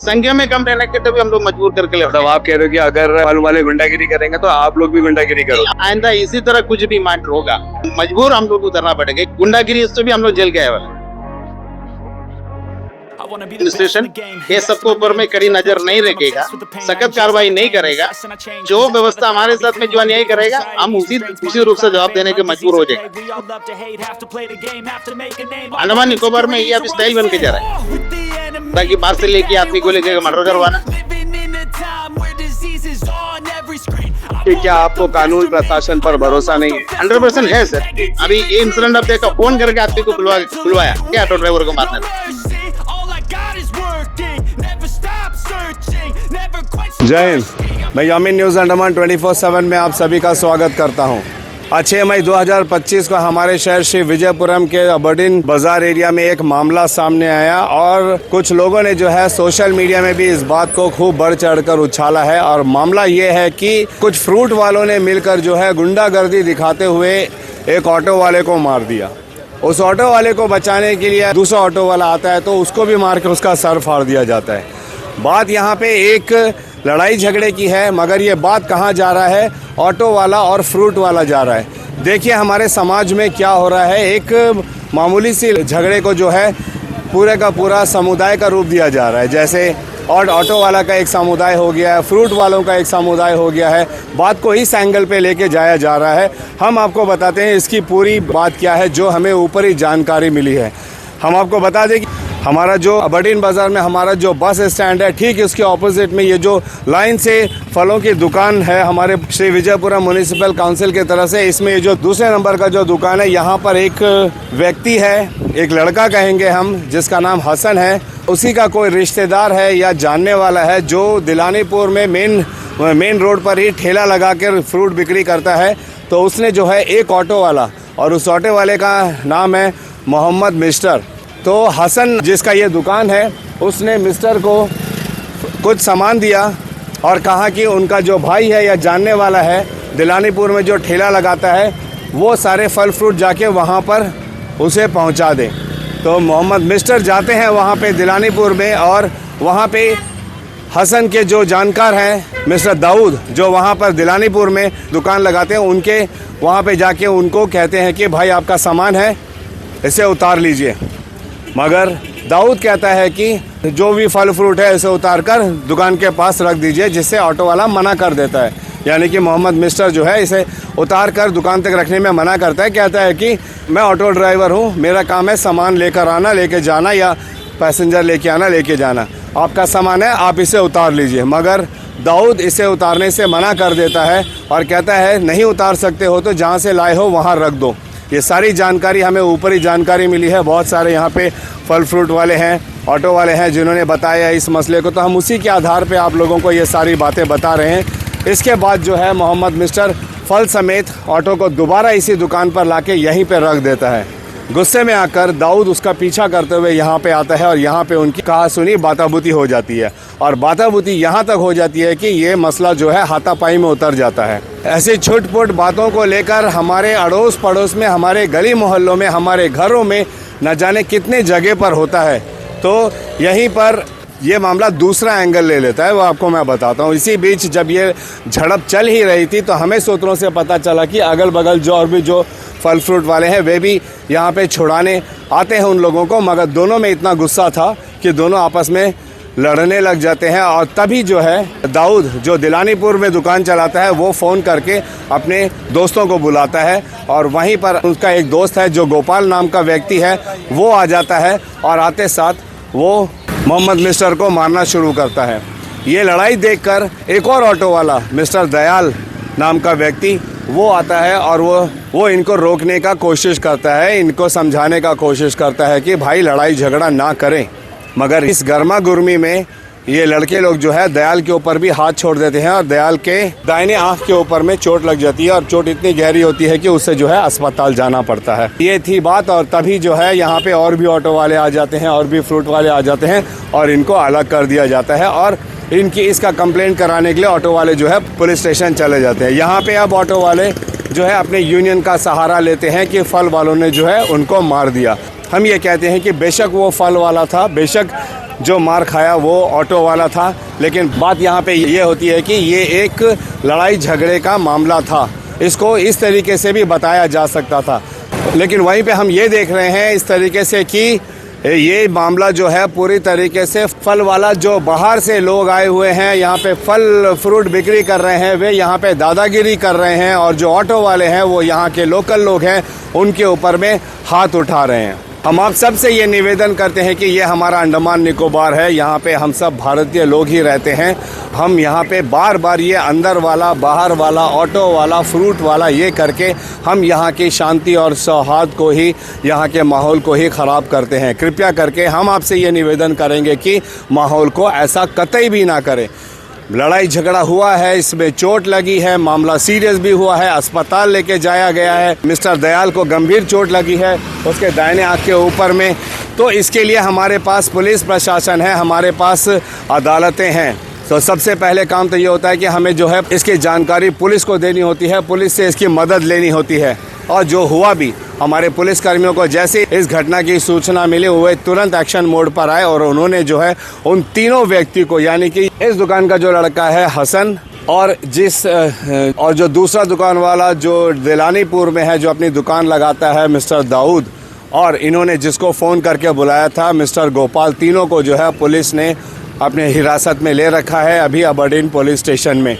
संख्या में कम रहने के तभी हम लोग मजबूर करके ले। मतलब आप कह रहे हो कि अगर फल वाले गुंडागिरी करेंगे तो आप लोग भी गुंडागिरी करो। आइंदा इसी तरह कुछ भी मैटर होगा, मजबूर हम लोग उतरना पड़ेगा। गुंडागिरी इससे भी हम लोग जेल गए वाले। एडमिनिस्ट्रेशन ये सबको ऊपर में कड़ी नजर नहीं रखेगा, सख्त कार्रवाई नहीं करेगा, जो व्यवस्था हमारे साथ में जो अन्याय करेगा हम उसी रूप से जवाब देने के मजबूर हो जाएंगे। अंडमान निकोबार में ये अब स्टाइल बन के जा रहा है, ताकि बाहर से लेके आदमी को लेके मर्डर करवाना। कि क्या आपको कानून प्रशासन पर भरोसा नहीं है? 100% है सर। अभी ये इंसिडेंट अब देखा, फोन करके आदमी को बुलवाया क्या ऑटो ड्राइवर को मारना था। जय हिंद, मैं यामीन न्यूज़ अंडमान 24/7 में आप सभी का स्वागत करता हूं। 6 मई 2025 को हमारे शहर श्री विजयपुरम के अबर्डीन बाजार एरिया में एक मामला सामने आया और कुछ लोगों ने जो है सोशल मीडिया में भी इस बात को खूब बढ़ चढ़कर उछाला है। और मामला ये है कि कुछ फ्रूट वालों ने मिलकर जो है गुंडागर्दी दिखाते हुए एक ऑटो वाले को मार दिया। उस ऑटो वाले को बचाने के लिए दूसरा ऑटो वाला आता है तो उसको भी मार के उसका सर फाड़ दिया जाता है। बात यहाँ पे एक लड़ाई झगड़े की है, मगर ये बात कहाँ जा रहा है, ऑटो वाला और फ्रूट वाला जा रहा है। देखिए हमारे समाज में क्या हो रहा है, एक मामूली सी झगड़े को जो है पूरे का पूरा समुदाय का रूप दिया जा रहा है। जैसे और ऑटो वाला का एक समुदाय हो गया है, फ्रूट वालों का एक समुदाय हो गया है। बात को इस एंगल पे लेके जाया जा रहा है। हम आपको बताते हैं इसकी पूरी बात क्या है, जो हमें ऊपर ही जानकारी मिली है। हम आपको बता दें कि हमारा जो अबर्डीन बाज़ार में हमारा जो बस स्टैंड है, ठीक इसके ऑपोजिट में ये जो लाइन से फलों की दुकान है हमारे श्री विजयपुरम म्युनिसिपल काउंसिल की तरफ से, इसमें ये जो दूसरे नंबर का जो दुकान है, यहाँ पर एक व्यक्ति है, एक लड़का कहेंगे हम, जिसका नाम हसन है। उसी का कोई रिश्तेदार है या जानने वाला है जो दिलानीपुर में मेन रोड पर ही ठेला लगा कर फ्रूट बिक्री करता है। तो उसने जो है एक ऑटो वाला, और उस ऑटो वाले का नाम है मोहम्मद मिस्टर। तो हसन जिसका ये दुकान है, उसने मिस्टर को कुछ सामान दिया और कहा कि उनका जो भाई है या जानने वाला है दिलानीपुर में जो ठेला लगाता है, वो सारे फल फ्रूट जाके वहाँ पर उसे पहुँचा दे। तो मोहम्मद मिस्टर जाते हैं वहाँ पे दिलानीपुर में, और वहाँ पे हसन के जो जानकार हैं मिस्टर दाऊद, जो वहाँ पर दिलानीपुर में दुकान लगाते हैं, उनके वहाँ पे जाके उनको कहते हैं कि भाई आपका सामान है, इसे उतार लीजिए। मगर दाऊद कहता है कि जो भी फल फ्रूट है इसे उतार कर दुकान के पास रख दीजिए, जिससे ऑटो वाला मना कर देता है। यानी कि मोहम्मद मिस्टर जो है इसे उतार कर दुकान तक रखने में मना करता है। कहता है कि मैं ऑटो ड्राइवर हूँ, मेरा काम है सामान लेकर आना, लेके जाना, या पैसेंजर लेके आना, लेके जाना। आपका सामान है, आप इसे उतार लीजिए। मगर दाऊद इसे उतारने से मना कर देता है और कहता है नहीं उतार सकते हो तो जहाँ से लाए हो वहाँ रख दो। ये सारी जानकारी हमें ऊपर ही जानकारी मिली है। बहुत सारे यहाँ पे फल फ्रूट वाले हैं, ऑटो वाले हैं जिन्होंने बताया इस मसले को, तो हम उसी के आधार पे आप लोगों को ये सारी बातें बता रहे हैं। इसके बाद जो है मोहम्मद मिस्टर फल समेत ऑटो को दोबारा इसी दुकान पर लाके यहीं पे रख देता है। गुस्से में आकर दाऊद उसका पीछा करते हुए यहाँ पे आता है और यहाँ पे उनकी कहा सुनी बाताबूती हो जाती है। और बाताबूती यहाँ तक हो जाती है कि ये मसला जो है हाथापाई में उतर जाता है। ऐसी छुटपुट बातों को लेकर हमारे अड़ोस पड़ोस में, हमारे गली मोहल्लों में, हमारे घरों में न जाने कितने जगह पर होता है। तो यहीं पर ये मामला दूसरा एंगल ले लेता है, वो आपको मैं बताता हूँ। इसी बीच जब ये झड़प चल ही रही थी तो हमें सूत्रों से पता चला कि अगल बगल जो और भी जो फल फ्रूट वाले हैं वे भी यहाँ पे छुड़ाने आते हैं उन लोगों को। मगर दोनों में इतना गुस्सा था कि दोनों आपस में लड़ने लग जाते हैं। और तभी जो है दाऊद, जो दिलानीपुर में दुकान चलाता है, वो फ़ोन करके अपने दोस्तों को बुलाता है और वहीं पर उसका एक दोस्त है जो गोपाल नाम का व्यक्ति है, वो आ जाता है और आते साथ वो मोहम्मद मिस्टर को मारना शुरू करता है। ये लड़ाई देखकर एक और ऑटो वाला मिस्टर दयाल नाम का व्यक्ति वो आता है और वो इनको रोकने का कोशिश करता है, इनको समझाने का कोशिश करता है कि भाई लड़ाई झगड़ा ना करें। मगर इस गर्मा गुर्मी में ये लड़के लोग जो है दयाल के ऊपर भी हाथ छोड़ देते हैं और दयाल के दाहिने आंख के ऊपर में चोट लग जाती है और चोट इतनी गहरी होती है कि उससे जो है अस्पताल जाना पड़ता है। ये थी बात। और तभी जो है यहाँ पे और भी ऑटो वाले आ जाते हैं और भी फ्रूट वाले आ जाते हैं और इनको अलग कर दिया जाता है और इनकी इसका कंप्लेंट कराने के लिए ऑटो वाले जो है पुलिस स्टेशन चले जाते हैं। यहाँ पे अब ऑटो वाले जो है अपने यूनियन का सहारा लेते हैं कि फल वालों ने जो है उनको मार दिया। हम ये कहते हैं कि बेशक वो फल वाला था, बेशक जो मार खाया वो ऑटो वाला था, लेकिन बात यहाँ पे ये होती है कि ये एक लड़ाई झगड़े का मामला था। इसको इस तरीके से भी बताया जा सकता था, लेकिन वहीं पे हम ये देख रहे हैं इस तरीके से कि ये मामला जो है पूरी तरीके से फल वाला, जो बाहर से लोग आए हुए हैं यहाँ पे फल फ्रूट बिक्री कर रहे हैं, वे यहाँ पे दादागिरी कर रहे हैं, और जो ऑटो वाले हैं वो यहाँ के लोकल लोग हैं, उनके ऊपर में हाथ उठा रहे हैं। हम आप सबसे ये निवेदन करते हैं कि ये हमारा अंडमान निकोबार है, यहाँ पे हम सब भारतीय लोग ही रहते हैं। हम यहाँ पे बार बार ये अंदर वाला बाहर वाला ऑटो वाला फ्रूट वाला ये करके हम यहाँ की शांति और सौहार्द को ही, यहाँ के माहौल को ही ख़राब करते हैं। कृपया करके हम आपसे ये निवेदन करेंगे कि माहौल को ऐसा कतई भी ना करें। लड़ाई झगड़ा हुआ है, इसमें चोट लगी है, मामला सीरियस भी हुआ है, अस्पताल लेके जाया गया है। मिस्टर दयाल को गंभीर चोट लगी है उसके दाहिने आँख के ऊपर में। तो इसके लिए हमारे पास पुलिस प्रशासन है, हमारे पास अदालतें हैं। तो सबसे पहले काम तो ये होता है कि हमें जो है इसकी जानकारी पुलिस को देनी होती है, पुलिस से इसकी मदद लेनी होती है। और जो हुआ भी, हमारे पुलिस कर्मियों को जैसे इस घटना की सूचना मिली हुए तुरंत एक्शन मोड पर आए और उन्होंने जो है उन तीनों व्यक्ति को, यानी कि इस दुकान का जो लड़का है हसन, और जो दूसरा दुकान वाला जो दिलानीपुर में है जो अपनी दुकान लगाता है मिस्टर दाऊद, और इन्होंने जिसको फ़ोन करके बुलाया था मिस्टर गोपाल, तीनों को जो है पुलिस ने अपने हिरासत में ले रखा है अभी अबरडीन पुलिस स्टेशन में।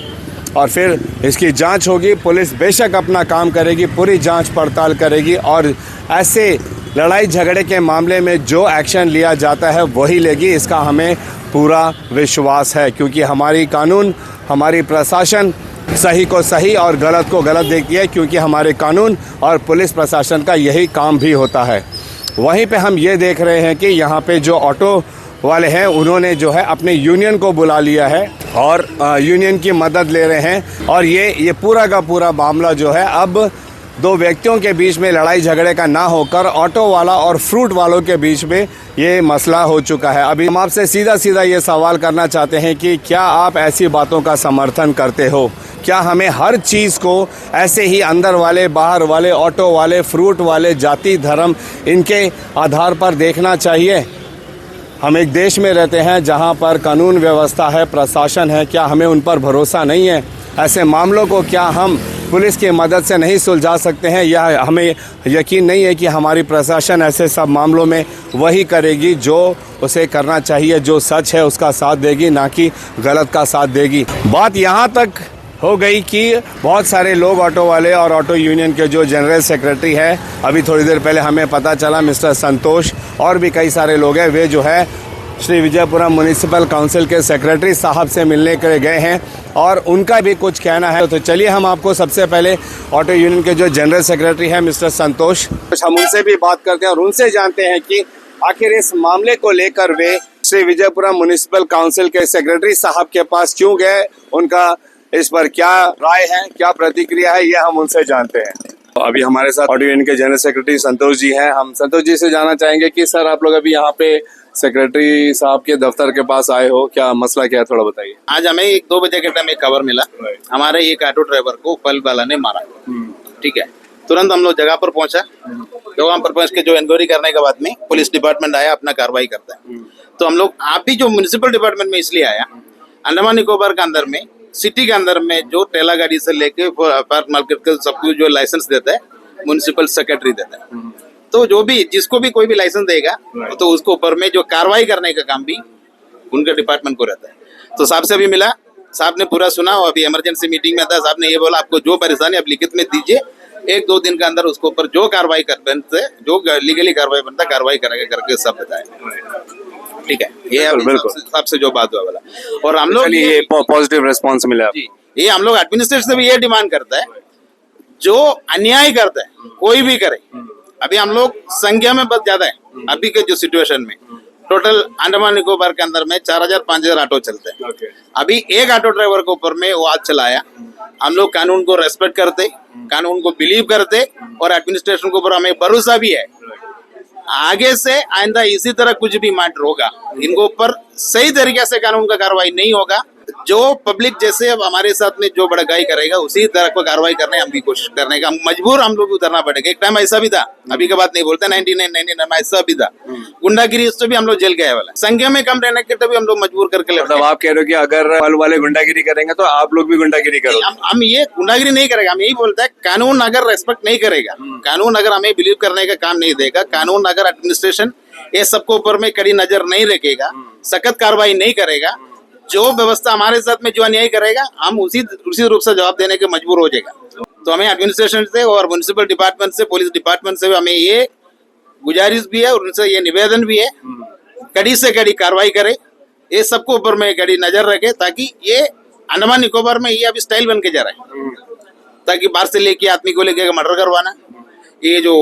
और फिर इसकी जांच होगी, पुलिस बेशक अपना काम करेगी, पूरी जांच पड़ताल करेगी, और ऐसे लड़ाई झगड़े के मामले में जो एक्शन लिया जाता है वही लेगी, इसका हमें पूरा विश्वास है। क्योंकि हमारी कानून, हमारी प्रशासन सही को सही और गलत को गलत देखती है, क्योंकि हमारे कानून और पुलिस प्रशासन का यही काम भी होता है। वहीं पे हम ये देख रहे हैं कि यहाँ पे जो ऑटो वाले हैं उन्होंने जो है अपने यूनियन को बुला लिया है और यूनियन की मदद ले रहे हैं। और ये पूरा का पूरा मामला जो है अब दो व्यक्तियों के बीच में लड़ाई झगड़े का ना होकर ऑटो वाला और फ्रूट वालों के बीच में ये मसला हो चुका है। अभी हम आपसे सीधा सीधा ये सवाल करना चाहते हैं कि क्या आप ऐसी बातों का समर्थन करते हो? क्या हमें हर चीज़ को ऐसे ही अंदर वाले बाहर वाले ऑटो वाले फ्रूट वाले जाति धर्म इनके आधार पर देखना चाहिए? हम एक देश में रहते हैं जहां पर कानून व्यवस्था है, प्रशासन है, क्या हमें उन पर भरोसा नहीं है? ऐसे मामलों को क्या हम पुलिस की मदद से नहीं सुलझा सकते हैं? या हमें यकीन नहीं है कि हमारी प्रशासन ऐसे सब मामलों में वही करेगी जो उसे करना चाहिए, जो सच है उसका साथ देगी, ना कि गलत का साथ देगी। बात यहाँ तक हो गई कि बहुत सारे लोग ऑटो वाले और ऑटो यूनियन के जो जनरल सेक्रेटरी है, अभी थोड़ी देर पहले हमें पता चला मिस्टर संतोष और भी कई सारे लोग हैं, वे जो है श्री विजयपुरम म्युनिसिपल काउंसिल के सेक्रेटरी साहब से मिलने के लिए गए हैं और उनका भी कुछ कहना है। तो चलिए हम आपको सबसे पहले ऑटो यूनियन के जो जनरल सेक्रेटरी हैं मिस्टर संतोष, हम उनसे भी बात करते हैं और उनसे जानते हैं कि आखिर इस मामले को लेकर वे श्री विजयपुरम म्युनिसिपल काउंसिल के सेक्रेटरी साहब के पास क्यों गए, उनका इस पर क्या राय है, क्या प्रतिक्रिया है, ये हम उनसे जानते हैं। तो अभी हमारे साथ ऑटो यूनियन के जनरल सेक्रेटरी संतोष जी हैं। हम संतोष जी से जानना चाहेंगे कि सर आप लोग अभी यहाँ पे सेक्रेटरी साहब के दफ्तर के पास आए हो, क्या मसला क्या है, थोड़ा बताइए। आज हमें 2 बजे के टाइम एक खबर मिला, हमारे एक ऑटो ड्राइवर को फल वाला ने मारा। ठीक है, तुरंत हम लोग जगह पर पहुंचा। जगह पर पहुंच के जो इंक्वायरी करने के बाद में पुलिस डिपार्टमेंट आया, अपना कार्रवाई करता है। तो हम लोग आप भी जो म्युनिसिपल डिपार्टमेंट में इसलिए आया, अंडमान निकोबार के अंदर में सिटी के अंदर में जो ठेला गाड़ी से लेके पार्क मार्केट का सब कुछ जो लाइसेंस देता है म्युनिसिपल सेक्रेटरी देता है। तो जो भी जिसको भी कोई भी लाइसेंस देगा तो उसको ऊपर में जो कार्रवाई करने का काम भी उनके डिपार्टमेंट को रहता है। तो साहब से अभी मिला, साहब ने पूरा सुना और अभी इमरजेंसी मीटिंग में था। साहब ने ये बोला आपको जो परेशानी आप लिखित में दीजिए, 1-2 दिन के अंदर उसके ऊपर जो कार्रवाई बनते, जो लीगली कार्रवाई बनता है कार्रवाई करेंगे करके सब बताया। ठीक है, ये बिल्कुल सबसे जो बात हुआ वाला। और हम लोग ये पॉजिटिव रिस्पॉन्स मिला जी। ये हम लोग एडमिनिस्ट्रेशन से भी ये डिमांड करता है, जो अन्याय करता है कोई भी करे। अभी हम लोग संख्या में बहुत ज्यादा है। अभी के जो सिचुएशन में टोटल अंडमान निकोबार के अंदर में 4000-5000 ऑटो चलते हैं। अभी एक ऑटो ड्राइवर के ऊपर में वो आज चलाया। हम लोग कानून को रेस्पेक्ट करते, कानून को बिलीव करते और एडमिनिस्ट्रेशन के ऊपर हमें भरोसा भी है। आगे से आइंदा इसी तरह कुछ भी मैटर होगा, इनको ऊपर सही तरीके से कानून का कार्रवाई नहीं होगा, जो पब्लिक जैसे अब हमारे साथ में जो बड़गाई करेगा उसी तरह को कार्रवाई करने हम भी कोशिश करने का हम मजबूर हम लोग उतरना पड़ेगा। एक टाइम ऐसा भी था, अभी का बात नहीं बोलते, 99 में ऐसा भी था, गुंडागिरी उससे भी हम लोग जेल गए वाला, संख्या में कम रहने के तभी हम लोग मजबूर करके मतलब आप कह रहे हो कि अगर फल वाले गुंडागिरी करेंगे तो आप लोग भी गुंडागिरी करो? हम ये गुंडागिरी नहीं करेगा, हम यही बोलते हैं कानून अगर रेस्पेक्ट नहीं करेगा, कानून अगर हमें बिलीव करने का काम नहीं देगा, कानून अगर एडमिनिस्ट्रेशन ये सबको ऊपर में कड़ी नजर नहीं रखेगा, सख्त कार्रवाई नहीं करेगा, जो व्यवस्था हमारे साथ में जो अन्याय करेगा हम उसी रूप से जवाब देने के मजबूर हो जाएगा। तो हमें एडमिनिस्ट्रेशन से और म्युनिसिपल डिपार्टमेंट से, पुलिस डिपार्टमेंट से हमें ये गुजारिश भी है और उनसे ये निवेदन भी है, कड़ी से कड़ी कार्रवाई करे, ये सबको ऊपर में कड़ी नजर रखे, ताकि ये अंडमान निकोबार में ये अभी स्टाइल बन के जा रहा है, ताकि बाहर से लेके आदमी को लेके मर्डर करवाना, ये जो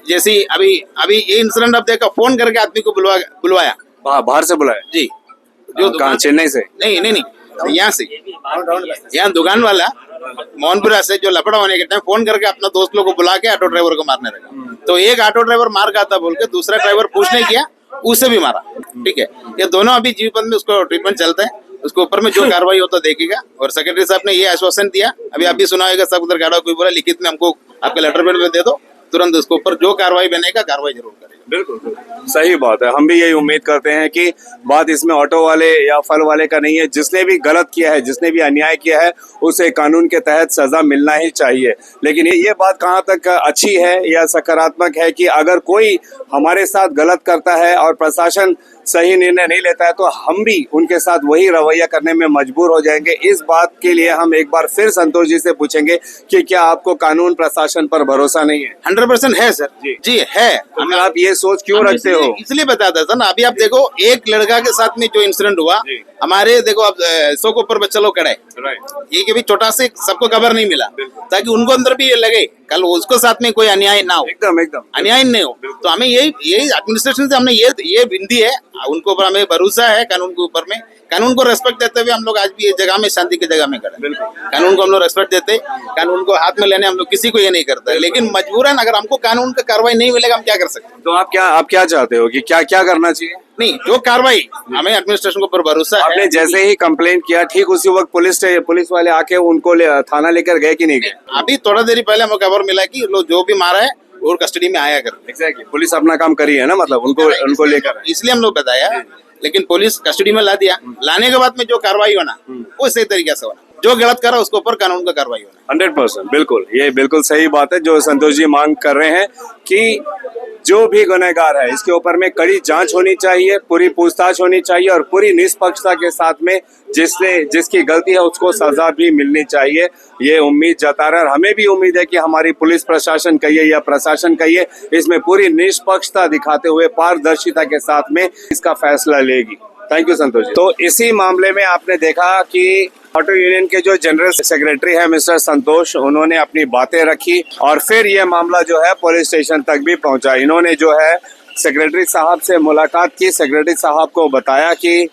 जैसी अभी ये इंसिडेंट अब देखा, फोन करके आदमी को बुलवाया, बाहर से बुलाया जी, जो कहाँ, चेन्नई से? नहीं यहाँ से, यहाँ दुकान वाला मोहनपुरा से जो लफड़ा होने के टाइम फोन करके अपना दोस्त लोग को बुला के ऑटो ड्राइवर को मारने लगा। तो एक ऑटो ड्राइवर मार खाता बोल के दूसरा ड्राइवर पूछ नहीं किया, उसे भी मारा। ठीक है, ये दोनों अभी जीवन में उसको ट्रीटमेंट चलता है, उसके ऊपर में जो कार्रवाई हो तो देखेगा। और सेक्रेटरी साहब ने ये आश्वासन दिया, अभी आप भी सुना होगा, सब उधर गाड़ा कोई बोला लिखित में हमको आपके लेटर पेड में दे दो, तुरंत उसके ऊपर जो कार्रवाई बनेगा कार्रवाई जरूर करेगा। बिल्कुल सही बात है, हम भी यही उम्मीद करते हैं कि बात इसमें ऑटो वाले या फल वाले का नहीं है, जिसने भी गलत किया है, जिसने भी अन्याय किया है, उसे कानून के तहत सजा मिलना ही चाहिए। लेकिन ये बात कहाँ तक अच्छी है या सकारात्मक है कि अगर कोई हमारे साथ गलत करता है और प्रशासन सही निर्णय नहीं लेता है तो हम भी उनके साथ वही रवैया करने में मजबूर हो जाएंगे। इस बात के लिए हम एक बार फिर संतोष जी से पूछेंगे कि क्या आपको कानून प्रशासन पर भरोसा नहीं है? 100% है सर जी है। तो आप ये सोच क्यों रखते हो? इसलिए बताता था ना, अभी आप देखो एक लड़का के साथ में जो इंसिडेंट हुआ, हमारे देखो अब 100 के ऊपर बच्चा लोग खड़े, ये कि भी छोटा से सबको खबर नहीं मिला, ताकि उनको अंदर भी ये लगे कल उसको साथ में कोई अन्याय ना हो, एकदम अन्याय नहीं हो। तो हमें यही एडमिनिस्ट्रेशन से हमने ये विनती है, उनको ऊपर हमें भरोसा है, कानून के ऊपर में, कानून को रेस्पेक्ट देते हुए हम लोग आज भी ये जगह में शांति की जगह में खड़े। कानून को हम लोग रेस्पेक्ट देते, कानून को हाथ में लेने हम लोग किसी को ये नहीं करते, लेकिन मजबूरन अगर हमको कानून का कार्रवाई नहीं मिलेगा हम क्या कर सकते हैं? तो आप क्या चाहते हो कि क्या करना चाहिए? नहीं, जो कार्रवाई हमें एडमिनिस्ट्रेशन के ऊपर भरोसा है। आपने जैसे ही कंप्लेंट किया ठीक उसी वक्त पुलिस वाले आके उनको थाना लेकर गए कि नहीं गए? अभी थोड़ा देरी पहले हमें खबर मिला कि लोग जो भी मारा है और कस्टडी में आया कर। एग्जैक्टली, पुलिस अपना काम करी है ना, मतलब उनको लेकर, इसलिए हम लोग बताया, लेकिन पुलिस कस्टडी में ला दिया, लाने के बाद में जो कार्रवाई होना वो सही तरीके से होना, जो गलत करा उसके ऊपर कानून का कार्रवाई होना। 100% बिल्कुल, ये बिल्कुल सही बात है जो संतोष जी मांग कर रहे हैं कि जो भी गुनहगार है इसके ऊपर में कड़ी जांच होनी चाहिए, पूरी पूछताछ होनी चाहिए और पूरी निष्पक्षता के साथ में जिसकी गलती है उसको सजा भी मिलनी चाहिए। ये उम्मीद जता रहे, और हमें भी उम्मीद है कि हमारी पुलिस प्रशासन कहिए या प्रशासन कहिए, इसमें पूरी निष्पक्षता दिखाते हुए पारदर्शिता के साथ में इसका फैसला लेगी। Thank you Santosh ji. तो इसी मामले में आपने देखा कि ऑटो यूनियन के जो जनरल सेक्रेटरी है मिस्टर संतोष, उन्होंने अपनी बातें रखी और फिर ये मामला जो है पुलिस स्टेशन तक भी पहुंचा। इन्होंने जो है सेक्रेटरी साहब से मुलाकात की, सेक्रेटरी साहब को बताया कि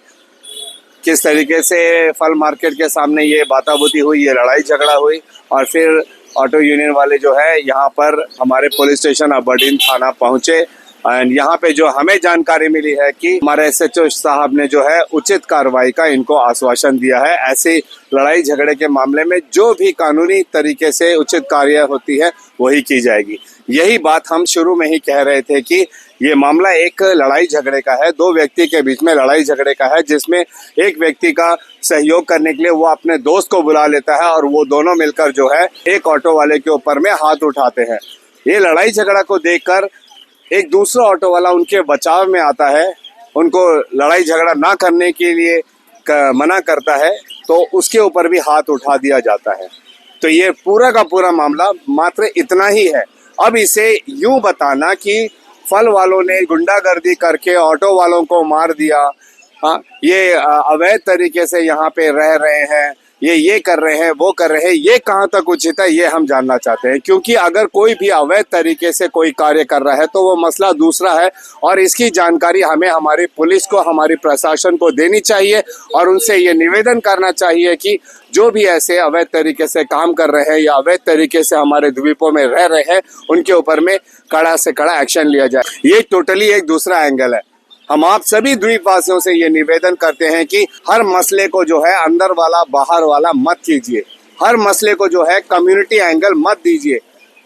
किस तरीके से फल मार्केट के सामने ये बाताबूती हुई, ये लड़ाई झगड़ा हुई, और फिर ऑटो यूनियन वाले जो है यहाँ पर हमारे पुलिस स्टेशन अबरडीन थाना पहुंचे। एंड यहाँ पे जो हमें जानकारी मिली है कि हमारे SHO साहब ने जो है उचित कार्रवाई का इनको आश्वासन दिया है। ऐसी लड़ाई झगड़े के मामले में जो भी कानूनी तरीके से उचित कार्य होती है वही की जाएगी। यही बात हम शुरू में ही कह रहे थे कि ये मामला एक लड़ाई झगड़े का है, दो व्यक्ति के बीच में लड़ाई झगड़े का है, जिसमें एक व्यक्ति का सहयोग करने के लिए वो अपने दोस्त को बुला लेता है और वो दोनों मिलकर जो है एक ऑटो वाले के ऊपर में हाथ उठाते हैं। ये लड़ाई झगड़ा को देखकर एक दूसरा ऑटो वाला उनके बचाव में आता है, उनको लड़ाई झगड़ा ना करने के लिए मना करता है, तो उसके ऊपर भी हाथ उठा दिया जाता है। तो ये पूरा का पूरा मामला मात्र इतना ही है। अब इसे यूं बताना कि फल वालों ने गुंडागर्दी करके ऑटो वालों को मार दिया, हाँ ये अवैध तरीके से यहाँ पे रह रहे हैं, ये कर रहे हैं, वो कर रहे हैं, ये कहाँ तक उचित है, ये हम जानना चाहते हैं। क्योंकि अगर कोई भी अवैध तरीके से कोई कार्य कर रहा है तो वो मसला दूसरा है, और इसकी जानकारी हमें हमारी पुलिस को, हमारी प्रशासन को देनी चाहिए और उनसे ये निवेदन करना चाहिए कि जो भी ऐसे अवैध तरीके से काम कर रहे हैं या अवैध तरीके से हमारे द्वीपों में रह रहे हैं, उनके ऊपर में कड़ा से कड़ा एक्शन लिया जाए। ये टोटली एक दूसरा एंगल है। हम आप सभी द्वीपवासियों से ये निवेदन करते हैं कि हर मसले को जो है अंदर वाला बाहर वाला मत कीजिए, हर मसले को जो है कम्युनिटी एंगल मत दीजिए।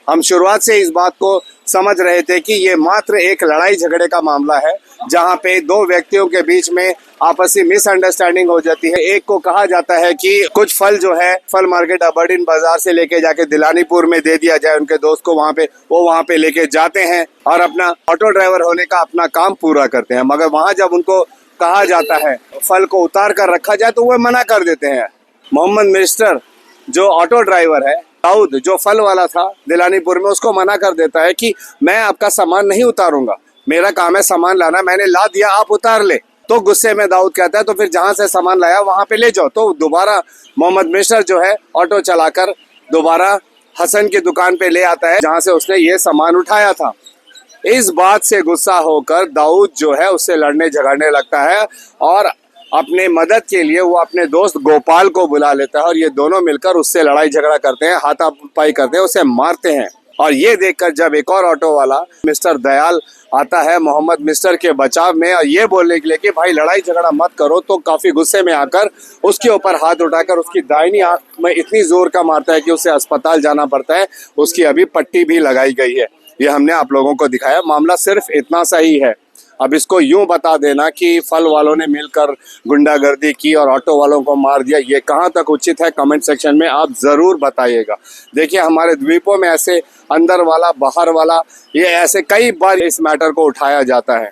हम शुरुआत से इस बात को समझ रहे थे कि ये मात्र एक लड़ाई झगड़े का मामला है, जहां पे दो व्यक्तियों के बीच में आपसी मिसअंडरस्टैंडिंग हो जाती है। एक को कहा जाता है कि कुछ फल जो है फल मार्केट अबरडीन बाजार से लेके जाके दिलानीपुर में दे दिया जाए उनके दोस्त को, वहां पे लेके जाते हैं और अपना ऑटो ड्राइवर होने का अपना काम पूरा करते हैं। मगर वहां जब उनको कहा जाता है फल को उतार कर रखा जाए तो वह मना कर देते हैं। मोहम्मद मिस्टर जो ऑटो ड्राइवर है, दाऊद जो फल वाला था दिलानीपुर में, उसको मना कर देता है कि मैं आपका सामान नहीं उतारूंगा, मेरा काम है सामान लाना, मैंने ला दिया आप उतार ले। तो गुस्से में दाऊद कहता है तो फिर जहां से सामान लाया वहां पे ले जाओ। तो दोबारा मोहम्मद मिस्टर जो है ऑटो चलाकर दोबारा हसन की दुकान पे ले आता है जहां से उसने ये सामान उठाया था। इस बात से गुस्सा होकर दाऊद जो है उससे लड़ने झगड़ने लगता है और अपने मदद के लिए वो अपने दोस्त गोपाल को बुला लेता है और ये दोनों मिलकर उससे लड़ाई झगड़ा करते हैं, हाथापाई करते हैं, उसे मारते हैं। और ये देखकर जब एक और ऑटो वाला मिस्टर दयाल आता है मोहम्मद मिस्टर के बचाव में और ये बोलने के लिए कि भाई लड़ाई झगड़ा मत करो, तो काफी गुस्से में आकर उसके ऊपर हाथ उठाकर उसकी दाहिनी आंख में इतनी जोर का मारता है कि उसे अस्पताल जाना पड़ता है। उसकी अभी पट्टी भी लगाई गई है। ये हमने आप लोगों को दिखाया, मामला सिर्फ इतना सा ही है। अब इसको यूं बता देना कि फल वालों ने मिलकर गुंडागर्दी की और ऑटो वालों को मार दिया, ये कहां तक उचित है कमेंट सेक्शन में आप जरूर बताइएगा। देखिए हमारे द्वीपों में ऐसे अंदर वाला बाहर वाला ये ऐसे कई बार इस मैटर को उठाया जाता है,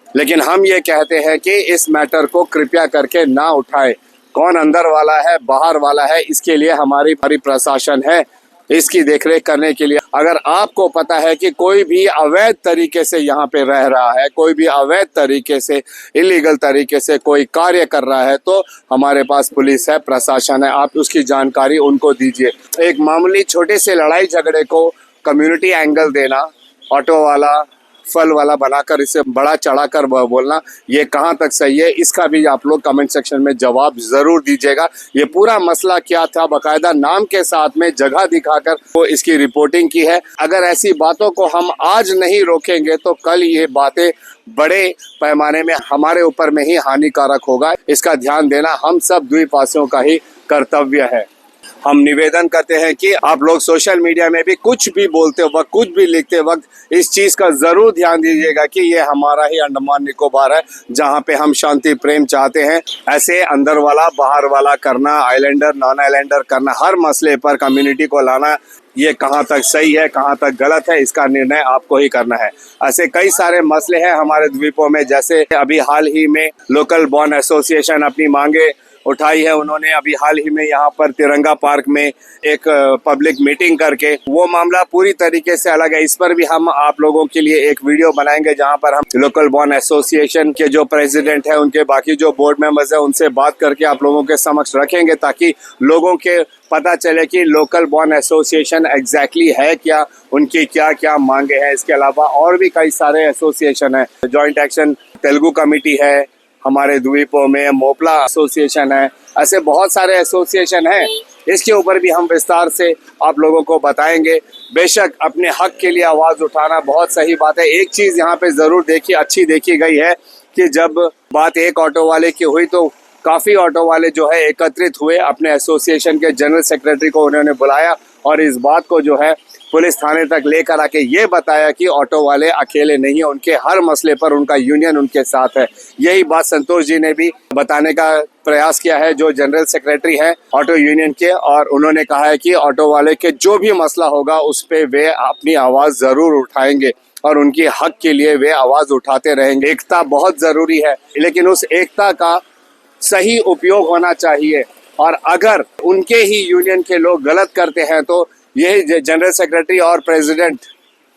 लेकिन हम ये कहते हैं कि इस मैटर को कृपया करके ना उठाए। कौन अंदर वाला है बाहर वाला है इसके लिए हमारी प्रशासन है, इसकी देखरेख करने के लिए। अगर आपको पता है कि कोई भी अवैध तरीके से यहाँ पे रह रहा है, कोई भी अवैध तरीके से इलीगल तरीके से कोई कार्य कर रहा है, तो हमारे पास पुलिस है, प्रशासन है, आप उसकी जानकारी उनको दीजिए। एक मामूली छोटे से लड़ाई झगड़े को कम्युनिटी एंगल देना, ऑटो वाला फल वाला बनाकर इसे बड़ा चढ़ाकर बोलना, ये कहाँ तक सही है, इसका भी आप लोग कमेंट सेक्शन में जवाब जरूर दीजिएगा। ये पूरा मसला क्या था, बाकायदा नाम के साथ में जगह दिखाकर वो इसकी रिपोर्टिंग की है। अगर ऐसी बातों को हम आज नहीं रोकेंगे तो कल ये बातें बड़े पैमाने में हमारे ऊपर में ही हानिकारक होगा। इसका ध्यान देना हम सब द्वीपवासियों का ही कर्तव्य है। हम निवेदन करते हैं कि आप लोग सोशल मीडिया में भी कुछ भी बोलते वक्त, कुछ भी लिखते वक्त इस चीज़ का ज़रूर ध्यान दीजिएगा कि ये हमारा ही अंडमान निकोबार है, जहाँ पे हम शांति प्रेम चाहते हैं। ऐसे अंदर वाला बाहर वाला करना, आइलैंडर नॉन आइलैंडर करना, हर मसले पर कम्युनिटी को लाना, ये कहाँ तक सही है कहाँ तक गलत है, इसका निर्णय आपको ही करना है। ऐसे कई सारे मसले हैं हमारे द्वीपों में, जैसे अभी हाल ही में लोकल बॉन एसोसिएशन अपनी मांगे उठाई है। उन्होंने अभी हाल ही में यहाँ पर तिरंगा पार्क में एक पब्लिक मीटिंग करके, वो मामला पूरी तरीके से अलग है। इस पर भी हम आप लोगों के लिए एक वीडियो बनाएंगे जहाँ पर हम लोकल बॉन एसोसिएशन के जो प्रेसिडेंट है, उनके बाकी जो बोर्ड मेंबर्स है, उनसे बात करके आप लोगों के समक्ष रखेंगे, ताकि लोगों के पता चले कि लोकल बॉन एसोसिएशन एग्जैक्टली है क्या, उनकी क्या क्या मांगे हैं। इसके अलावा और भी कई सारे एसोसिएशन है, जॉइंट एक्शन तेलुगु कमेटी है हमारे द्वीपों में, मोपला एसोसिएशन है, ऐसे बहुत सारे एसोसिएशन हैं। इसके ऊपर भी हम विस्तार से आप लोगों को बताएंगे। बेशक अपने हक के लिए आवाज़ उठाना बहुत सही बात है। एक चीज़ यहाँ पे ज़रूर अच्छी देखी गई है कि जब बात एक ऑटो वाले की हुई तो काफ़ी ऑटो वाले जो है एकत्रित हुए, अपने एसोसिएशन के जनरल सेक्रेटरी को उन्होंने बुलाया और इस बात को जो है पुलिस थाने तक लेकर आके ये बताया कि ऑटो वाले अकेले नहीं है, उनके हर मसले पर उनका यूनियन उनके साथ है। यही बात संतोष जी ने भी बताने का प्रयास किया है, जो जनरल सेक्रेटरी है ऑटो यूनियन के, और उन्होंने कहा है कि ऑटो वाले के जो भी मसला होगा उस पर वे अपनी आवाज़ ज़रूर उठाएंगे और उनकी हक के लिए वे आवाज़ उठाते रहेंगे। एकता बहुत ज़रूरी है, लेकिन उस एकता का सही उपयोग होना चाहिए। और अगर उनके ही यूनियन के लोग गलत करते हैं तो यही जनरल सेक्रेटरी और प्रेसिडेंट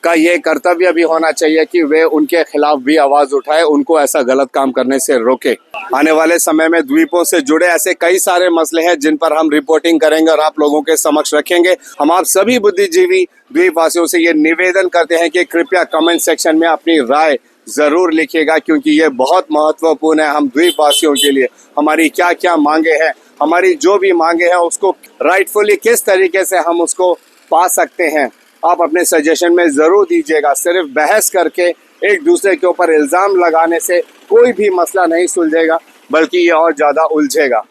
का ये कर्तव्य भी होना चाहिए कि वे उनके खिलाफ भी आवाज़ उठाए, उनको ऐसा गलत काम करने से रोके। आने वाले समय में द्वीपों से जुड़े ऐसे कई सारे मसले हैं जिन पर हम रिपोर्टिंग करेंगे और आप लोगों के समक्ष रखेंगे। हम आप सभी बुद्धिजीवी द्वीपवासियों से ये निवेदन करते हैं कि कृपया कमेंट सेक्शन में अपनी राय ज़रूर लिखिएगा, क्योंकि ये बहुत महत्वपूर्ण है हम द्वीपवासियों के लिए। हमारी क्या क्या मांगे हैं, हमारी जो भी मांगे हैं उसको राइटफुली किस तरीके से हम उसको पा सकते हैं, आप अपने सजेशन में ज़रूर दीजिएगा। सिर्फ बहस करके एक दूसरे के ऊपर इल्जाम लगाने से कोई भी मसला नहीं सुलझेगा, बल्कि ये और ज्यादा उलझेगा।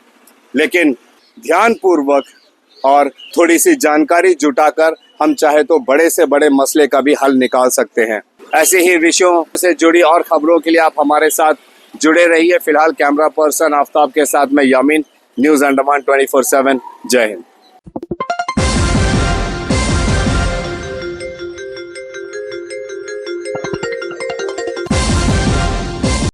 लेकिन ध्यानपूर्वक और थोड़ी सी जानकारी जुटाकर हम चाहे तो बड़े से बड़े मसले का भी हल निकाल सकते हैं। ऐसे ही विषयों से जुड़ी और खबरों के लिए आप हमारे साथ जुड़े रहिए। फिलहाल कैमरा पर्सन आफ्ताब के साथ मैं यामीन, न्यूज़ अंडमान 24/7। जय हिंद।